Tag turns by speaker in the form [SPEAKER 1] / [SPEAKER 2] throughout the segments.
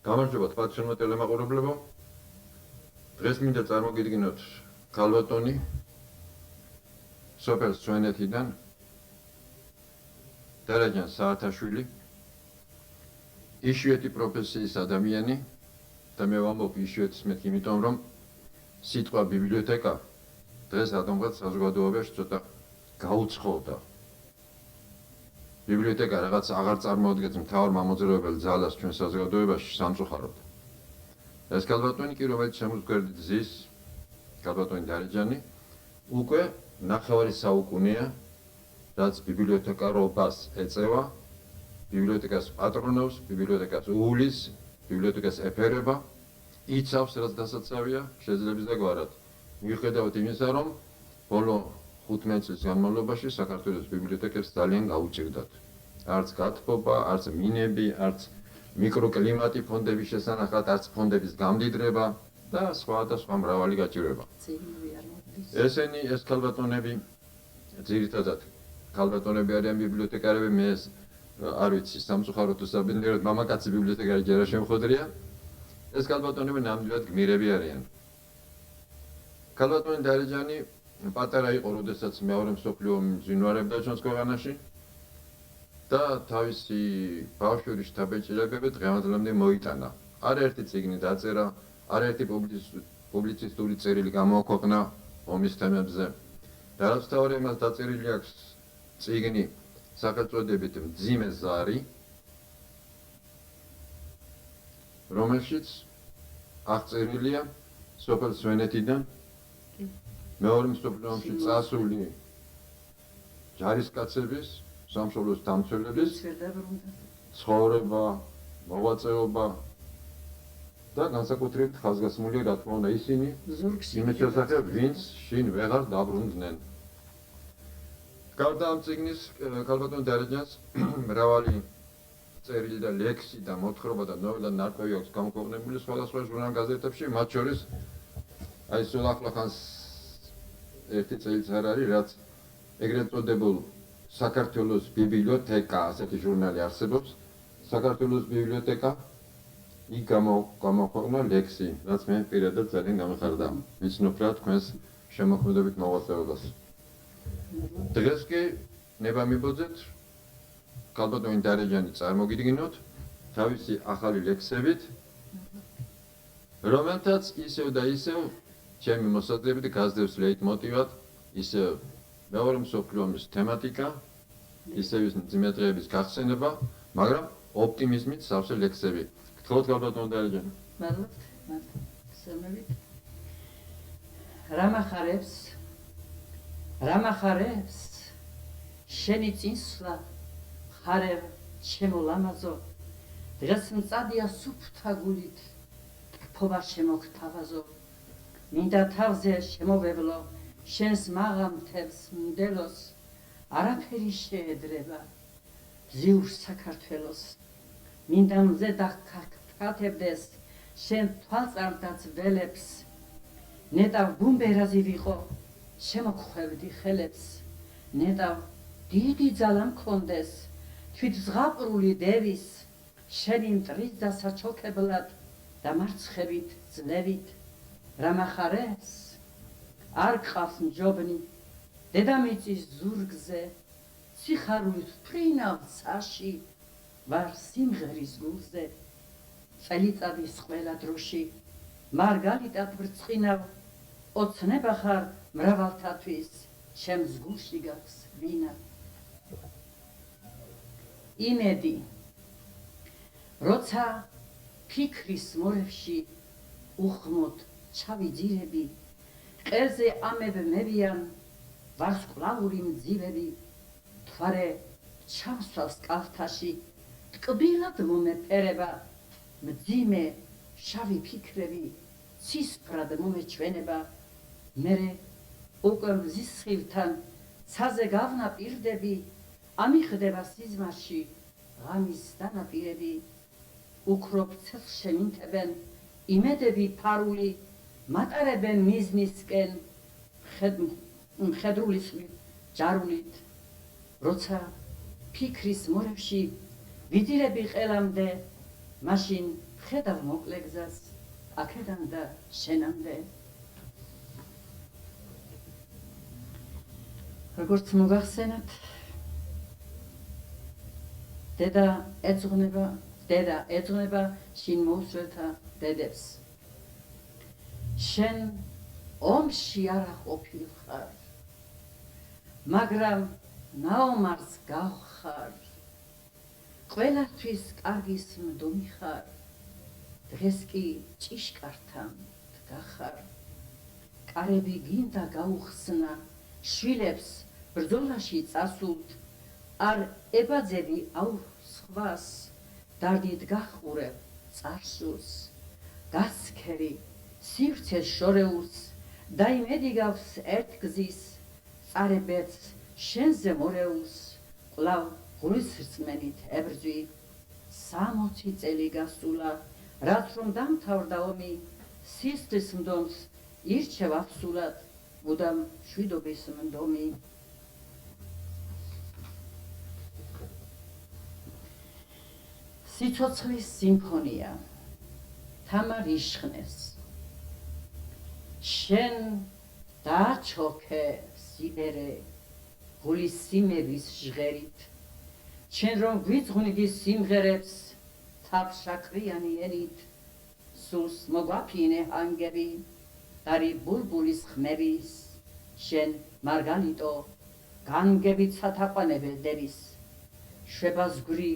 [SPEAKER 1] გამარჯობა თქვენმა ტელემაყურებლებო. დღეს მინდა წარმოგიდგინოთ ქალბატონი სოფელ სვენეთიდან დარაჯან საათაშვილი, იშვიათი პროფესიის ადამიანი და მე ვამბობ იშვიათის მეთქი, იმიტომ რომ სიტყვა ბიბლიოთეკა დღეს რადგანაც საზოგადოებაში ცოტა გაუცხოვდა. ბიბლიოთეკა რაღაც აღარ წარმოადგენს მთავარ მამოძრავებელ ძალას ჩვენ საზოგადოებაში სამწუხაროდ. ეს ქალბატონი კი, რომელიც შემოგვერდით ზის, ქალბატონი დარიჯანი, უკვე ნახევარი საუკუნეა, რაც ბიბლიოთეკარობას ეწევა, ბიბლიოთეკას პატრონობს, ბიბლიოთეკას უვლის, ბიბლიოთეკას ეფერება, იცავს რაც დასაცავია, შეძლებს და გვარად. მიუხედავად იმისა, რომ ბოლო 15 წლის განმავლობაში საქართველოს ბიბლიოთეკებს ძალიან გაუჭირდათ. არც გათბობა, არც მინები, არც მიკროკლიმატი ფონდების შესანახად, არც ფონდების გამდიდრება და სხვა მრავალი გაჭირვება. ესენი ეს ქალბატონები ძირითადად ქალბატონები არიან ბიბლიოთეკარები, მე ეს არ ვიცი, სამწუხაროდ თუ საბედნიეროდ მამაკაცი ბიბლიოთეკარი ჯერ არ შემხვედრია. ეს ქალბატონები ნამდვილად გმირები არიან. ქალბატონი დარიჯანი პატარა იყო, როდესაც მეორე მსოფლიო ომი მძინვარებდა ჩვენს ქვეყანაში და თავისი ბავშვური შთაბეჭდილებები დღევანდლამდე მოიტანა. არაერთი წიგნი დაწერა, არაერთი პუბლიცისტური წერილი გამოაქვეყნა ომის თემებზე. და რაც თავი მას დაწერილი აქვს წიგნი სახელწოდებით მძიმე ზარი, რომელშიც აღწერილია სოფელ სვენეთიდან მეორე მსოფლიო ომში წასული ჯარისკაცების, სამშობლოს დამცველების ცხოვრება, მოღვაწეობა და განსაკუთრებით ხაზგასმული, რა თქმა უნდა, ისინი იმის შესახებ, ვინც შინ ვეღარ დაბრუნდნენ. გარდა ამ წიგნის, ქალბატონ დარიჯანს მრავალი წერილი და ლექსი და მოთხრობა და ნოველა ნარკვევი აქვს გამოქვეყნებული სხვადასხვა ჟურნალ-გაზეთებში, მათ შორის აი სულ ახლახანს ერთი წელიც არ არის, რაც ეგრეთ წოდებულ საქართველოს ბიბლიოთეკა, ასეთი ჟურნალი არსებობს, საქართველოს ბიბლიოთეკა, იქ გამოქვეყნა ლექსი, რაც მე პირადად ძალიან გამეხარდა. ვიცნობ რა თქვენს შემოქმედებით მოღვაწეობას. დღეს კი ნება მიბოძეთ ქალბატონი დარიჯანი წარმოგიდგინოთ თავისი ახალი ლექსებით, რომელთაც ისევ და ისევ ჩემი მოსაზრებით გაზრდებს ლეიტმოტივად ისევ მეორე მსოფლიო ომის თემატიკა, ისევ ის მძიმე გახსენება, მაგრამ ოპტიმიზმით სავსე ლექსები. გთხოვთ ქალბატონ დარიჯანი.
[SPEAKER 2] რა მახარებს შენი წინსვლა ხარებ ჩემო ლამაზო, დღეს მწადია სუფთა გულით ფობა შემოგთავაზო, მინდა თავზე შემოვევლო შენს მაღალ მთებს მდელოს, არაფერი შეედრება ზიურ საქართველოს, მინდა მზე დახათებდეს შენ თვალწარდაც ველებს, ნეტავ ბუმბერაზი ვიყო შემოგხვევდი ხელებს, ნეტავ დიდი ძალა მქონდეს თვით ზღაპრული დევის, შენი მტრის დასაჩოქებლად და მარცხებით ძლევით. რა მახარებს არ გყავს მჯობნი დედამიწის ზურგზე, სიხარულით ფრინავ ცაში ვარ სიმღერის გულზე, წელიწადის ყველა დროში მარგალიტად ვრწყინავ, ოცნება ხარ მრავალთათვის ჩემს გულში გაქვს ვინა. იმედი როცა ფიქრის მორევში უხმოდ ჩავიძირები, ყელზე ამებმებიან ვარსკვლავური მძივები, თვარე ჩავსვავს კალთაში, ტკბილად მომეფერება, მძიმე შავი ფიქრები ცისფრად მომეჩვენება, მერე უკვე მზის სხივთან ცაზე გავნაპირდები, ამიხდება სიზმარში ღამის დანაპირები, უქროპ ცელს შემინთებენ იმედები ფარული, მატარებენ მიზნისკენ მხედრული ჯარულით, როცა ფიქრის მორევში ვიძირები ყელამდე, მაშინ ხედავ მოკლე გზას აქედან და შენამდე. როგორც მოგახსენათ, დედა ეძღვნება შინ მოუსწრელთა დედებს. შენ ომში არ ყოფილხარ, მაგრამ ნაომარს გავხარ. ყველასთვის კარგის მდომი ხარ, დღეს კი ჭიშკართან დგახარ. კარები გინდა გაუხსნა, შვილებს ბრძოლაში წასულთ, არ ებაძები აუ სხვას, დარდით გახურებ წარსულს. გასქერი სივრცეს შორეულს, და იმედი გავს ერთგზის, წარებეც შენზე მორეულს, კვლავ ღურის რწმენით ებრძვი. 60 წელი გასულა, რაც რომ დამთავრდა ომი, სისხლის მდომს ირჩევ აფსულად, მუდამ შვიდობის მდომი. სიცოცხლის სიმფონია თამარ იშხნეს. შენ დაჩოქე სიბერე გულის სიმების ჟღერით, შენ რომ გვიძღვნიდი სიმღერებს თაფშაქრიანი ენით, სულს მოგვაფინე ჰანგები, დარი ბულბულის ხმების, შენ მარგალიტო განგებით სათაყვანებელ დების. შვებას გვრი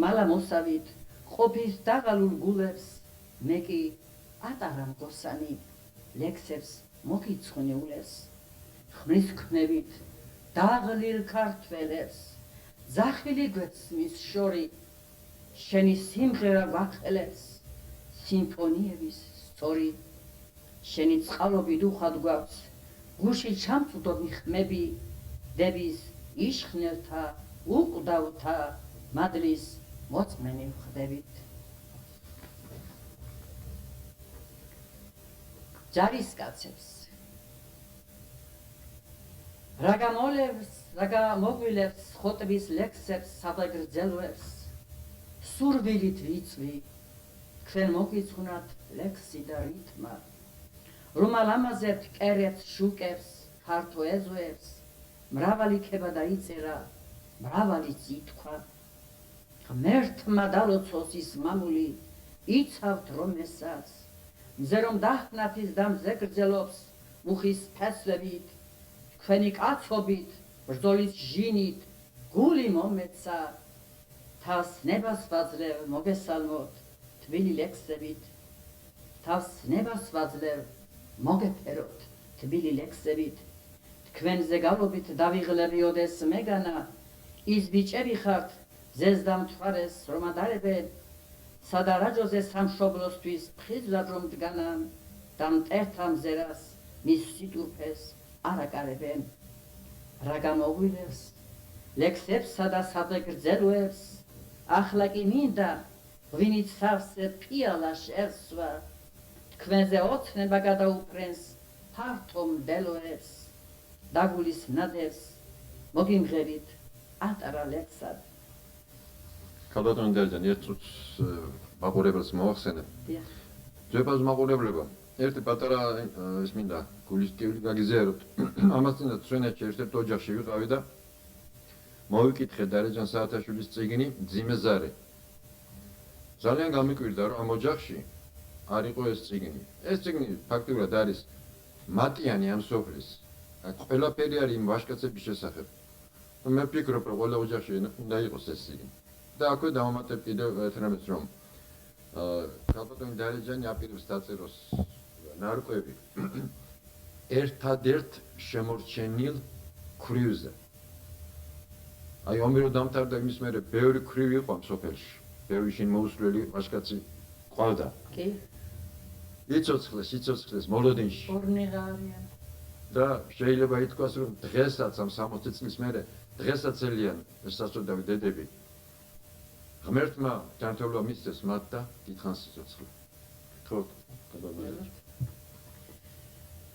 [SPEAKER 2] მალა მოსავით ყოფის დაღალულ გულებს, მე კი ატარა მგოსანი ლექსებს მოგიცხნიულებს. ხმის ქმნებით დაღლილ ქართველებს, ზახილი გვეცმის შორი, შენი სიმღერა გვახელებს, სიმფონიების სწორი. შენი წყალობით უხად გვაქვს, გუში ჩამწვდომი ხმები, დების იშხნელთა უკვდავთა მადლის მოწმენი ვხდებით. ჯარისკაცებს რა გამოგვილებს ხოტბის ლექსებს, საფეგრძელოებს, სურვილით ვიწვი, თქვენ მოგიძღვნათ ლექსი და რითმა, რომალ ამაზებთ კერებს, შუკებს, ფართო ეზოებს, მრავალი ქება დაიწერა, მრავალი ითქვა. ღმერთმა დალოცოს ის მამული, იცავთ რომ ესაც, მზე რომ დაჰნათ ის და მზე გრძელობს, მუხის ფესვებით, თქვენი კაცობით, ბრძოლის ჟინით, გული მომეცა. თავს ნებას ვაძლევ მოგესალმოთ თბილი ლექსებით, თავს ნებას ვაძლევ მოგეფეროთ თბილი ლექსებით. თქვენზე გავლობით დავიღლებიოდეს მეგანა, ის ბიჭები ხართ ზეზდამთვარეს რომ ადარებენ, სადარაჯოზე სამშობლოსთვის ხიზლად რომ დგანან, და მტერთა მზერას მის სიტურფეს არ აკარებენ. რა გამოგვილებს ლექსებსა და საფეგრძელოებს, ახლა კი მინდა ღვინით სავსე ფიალა შერსვა, თქვენზე ოცნება გადაუფრენს ფართო მდელოებს, დაგულის ნადევს მოგიმღერით ატარა ლექსად.
[SPEAKER 1] ქალბატონი დარიჯანი, ერთ წუთს მაყურებელს მოახსენებ. ძვებას მაყურებლებო, ერთი პატარა ის მინდა გულის ტიული გაგიზიაროთ. ამასთანავე სვენეთში ერთ-ერთ ოჯახში ვიყავი და მოვიკითხე დარიჯან საათაშვილის წიგნი „მძიმე ზარე“. ძალიან გამიკვირდა, რომ ამ ოჯახში არ იყო ეს წიგნი. ეს წიგნი ფაქტობრივად არის მატიანი ამ სოფლის. ყველაფერი არის იმ ვაჟკაცების შესახებ. მე ვფიქრობ, რომ ყველა ოჯახში უნდა იყოს ეს წიგნი. და აქვე დავამატებ კიდევ ერთ რამეს, რომ ქალბატონი დარიჯანი აპირებს დაწეროს ნარკვევი ერთადერთ შემორჩენილ ქვრივზე. აი ომი რომ დამთავრდა, იმის მერე ბევრი ქვრივი იყო ამ სოფელში, ბევრი შინ მოუსვლელი ვაჟკაცი ყავდა.
[SPEAKER 2] კი.
[SPEAKER 1] იცოცხლეს მოლოდინში.
[SPEAKER 2] ორნიღა არიან.
[SPEAKER 1] და შეიძლება ითქვას, რომ დღესაც ამ 60 წლის მერე დღესაც ელიან ეს სასწაულდავი დედები. ღმერთმა ჯანმრთელობა მისცეს მათ და დიდხანს სიცოცხლე. გთხოვთ, გადავიდეთ.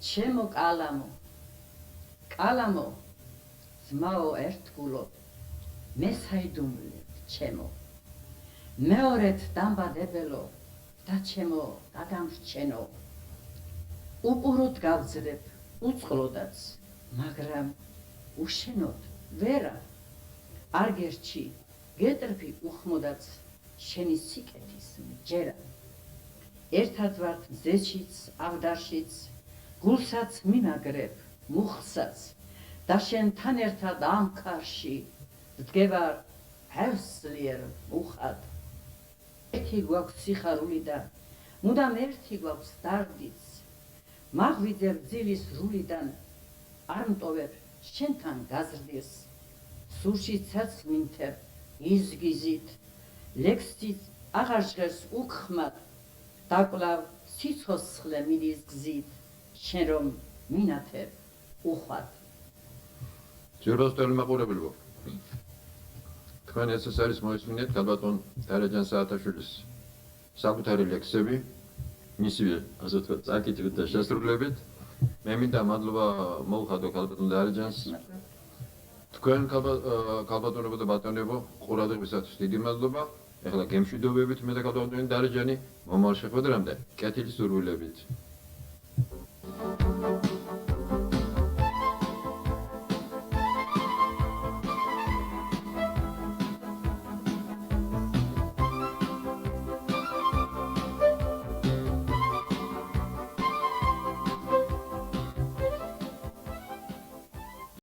[SPEAKER 2] ჩემო კალამო, ძმაო ერთგულო, მე საიდუმლე ჩემო. მეორეთ დამბადებელო და ჩემო დაგამრჩენო უყუროდ გავძლებ უწყლოდაც მაგრამ უშენოდ ვერა არ გერჩი გეტრფი უხმოდაც შენი სიკეთის მჯერა ერთად ვართ მზეშიც აღდაშიც გულსაც მინაგრებ მუხლსაც და შენთან ერთად ამ ქარში დგევარ ჰევსლიერ მუხად ერთი გვაქვს სიხარული და მუდამ ერთი გვაქვს დარდიც მაღვიძებ ძილის რულიდან არ მტოვებ შენთან გაზრდილს სულშიცაც მინთებ იზგიზით ლექსიც აღარ ჟღერს უხმად დაკლავ სიცოცხლე მიდის გზით შენ რომ მინათებ უხვად
[SPEAKER 1] ძვიროსტელი მაყურებელო თქვენ ეს არის მოისმინეთ ქალბატონ დარეჯან საათაშვილის საკუთარი ლექსები მისივე ასე ვთქვათ წაკითხით და შესრულებით მე მინდა მადლობა მოუხადო ქალბატონ დარეჯანს თქვენ ქალბატონებო და ბატონებო ყურადღებისათვის დიდი მადლობა ეხლა გემშვიდობებით მე და ქალბატონი დარეჯანი მომავალ შეხვედრამდე კეთილი სურვილებით